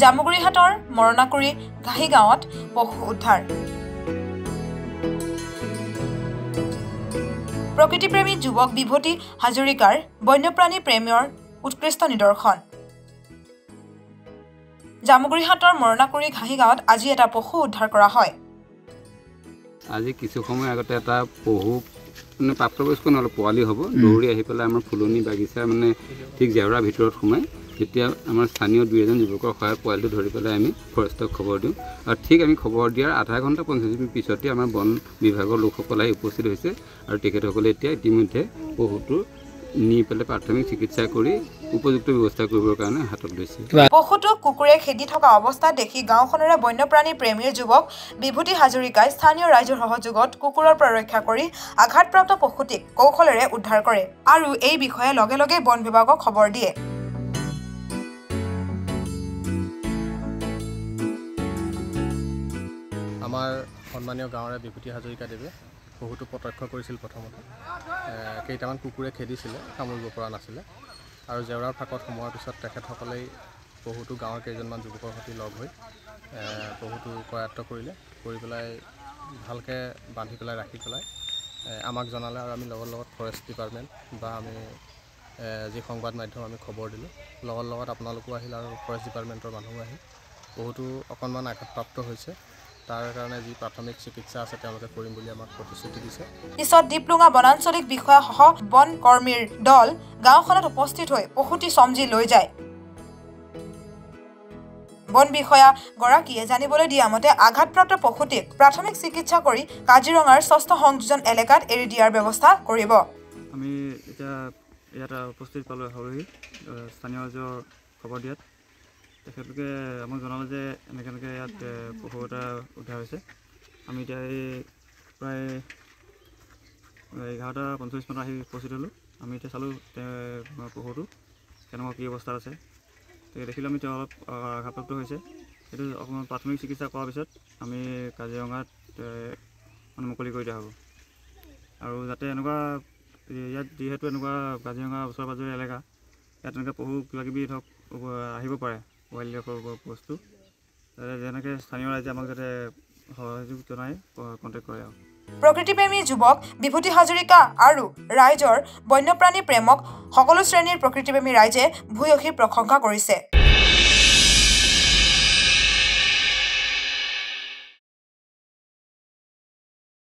জামুগুৰিহাটৰ মৰণাকুৰি ঘাহি গাঁৱত পশু উদ্ধাৰ। প্ৰকৃতিপ্ৰেমী যুৱক বিভূতি হাজৰিকাৰ বন্যপ্ৰাণী প্ৰেমৰ উৎকৃষ্ট নিদৰ্শন। জামুগুৰিহাটৰ মৰণাকুৰি ঘাহি গাঁৱত আজি এটা পশু উদ্ধাৰ কৰা হয়। আজি কিছু সময় আগতে এটা পশু মানে প্ৰাপ্তবয়স্ক নহ'লে পোৱালি হ'ব দৌৰি আহি পেলাই আমাৰ ফুলনি বাগিচা মানে ঠিক জেওৰাৰ ভিতৰত সোমাই তেতিয়া আমাৰ স্থানীয় দুই এজন যুৱকৰ সহায়ত পোৱালিটো ধৰি পেলাই আমি ফৰেষ্টক খবৰ দিওঁ আৰু ঠিক আমি খবৰ দিয়াৰ আধা ঘণ্টা 50 মিনিট পিছতে আমাৰ বন বিভাগৰ লোকসকল আহি উপস্থিত হৈছে আৰু তেখেতসকলে এতিয়া ইতিমধ্যে পশুটো নি পেলাই প্ৰাথমিক চিকিৎসা কৰি উপযুক্ত ব্যৱস্থা কৰিবৰ কাৰণে হাতত লৈছে। পশুটো কুকুৰে খেদি থকা অৱস্থাত দেখি গাঁওখনৰে বন্যপ্ৰাণী প্ৰেমীৰ যুৱক বিভূতি হাজৰিকাই স্থানীয় ৰাইজৰ সহযোগত কুকুৰৰ পৰা ৰক্ষা কৰি আঘাতপ্ৰাপ্ত পশুটিক কৌশলেৰে উদ্ধাৰ কৰে আৰু এই বিষয়ে লগে লগে বন বিভাগক খবৰ দিয়ে। আমাৰ সন্মানীয় গাঁৱৰে বিভূতি হাজৰিকা দেৱে বহুতো প্ৰত্যক্ষ কৰিছিল। প্ৰথমতে কেইটামান কুকুৰে খেদিছিলে, কামুৰিব পৰা নাছিলে আৰু জেওৰাৰ ফাঁকত সোমোৱাৰ পিছত তেখেতসকলেই বহুতো গাঁৱৰ কেইজনমান যুৱকৰ সৈতে লগ হৈ বহুতো কৰায়ত্ব কৰিলে, কৰি পেলাই ভালকৈ বান্ধি পেলাই ৰাখি পেলাই আমাক জনালে আৰু আমি লগত ফৰেষ্ট ডিপাৰ্টমেণ্ট বা আমি যি সংবাদ মাধ্যম আমি খবৰ দিলোঁ, লগত আপোনালোকো আহিল আৰু ফৰেষ্ট ডিপাৰ্টমেণ্টৰ মানুহো আহিল। বহুতো অকণমান আঘাতপ্ৰাপ্ত হৈছে, তাৰ কাৰণে যি প্ৰাথমিক চিকিৎসা আছে তেওঁলোকে কৰিম বুলি আমাক প্ৰতিশ্ৰুতি দিছে। পিছত দীপলুঙা বনাঞ্চলিক বিষয়াসহ বন কৰ্মীৰ দল গাঁওখনত উপস্থিত হৈ পশুটি চমজি লৈ যায়। বন বিষয়া গৰাকীয়ে জানিবলৈ দিয়া মতে আঘাতপ্ৰাপ্ত পশুটিক প্ৰাথমিক চিকিৎসা কৰি কাজিৰঙাৰ ৬ষ্ঠ সংযোজন এলেকাত এৰি দিয়াৰ ব্যৱস্থা কৰিব। আমি এতিয়া ইয়াত উপস্থিত পালোঁ হৰুহি স্থানীয় ৰাইজৰ খবৰ দিয়াত তেখেতলোকে আমাক জনালে যে এনেকৈ ইয়াত পশু এটা উদ্ধাৰ হৈছে। আমি এতিয়া এই প্ৰায় 11:45 মানত আহি উপস্থিত হ'লোঁ। আমি এতিয়া চালোঁ পশুটো কেনেকুৱা কি অৱস্থাত আছে। দেখিলোঁ আমি তেওঁ অলপ আঘাতপ্ৰাপ্ত হৈছে। সেইটো অকণমান প্ৰাথমিক চিকিৎসা কৰাৰ পিছত আমি কাজিৰঙাত মানে মুকলি কৰি দিয়া হ'ব আৰু যাতে এনেকুৱা ইয়াত যিহেতু এনেকুৱা কাজিৰঙা ওচৰে পাজৰে এলেকা, ইয়াত এনেকৈ পশু কিবাকিবি ধৰক আহিব পাৰে ৱাইল্ড লাইফৰ বস্তু, যেনেকৈ স্থানীয় ৰাইজে আমাক যাতে সহযোগ জনাই কণ্টেক্ট কৰে। আৰু প্ৰকৃতিপ্ৰেমী যুৱক বিভূতি হাজৰিকা আৰু ৰাইজৰ বন্যপ্ৰাণী প্ৰেমক সকলো শ্ৰেণীৰ প্ৰকৃতিপ্ৰেমী ৰাইজে ভূয়সী প্ৰশংসা কৰিছে।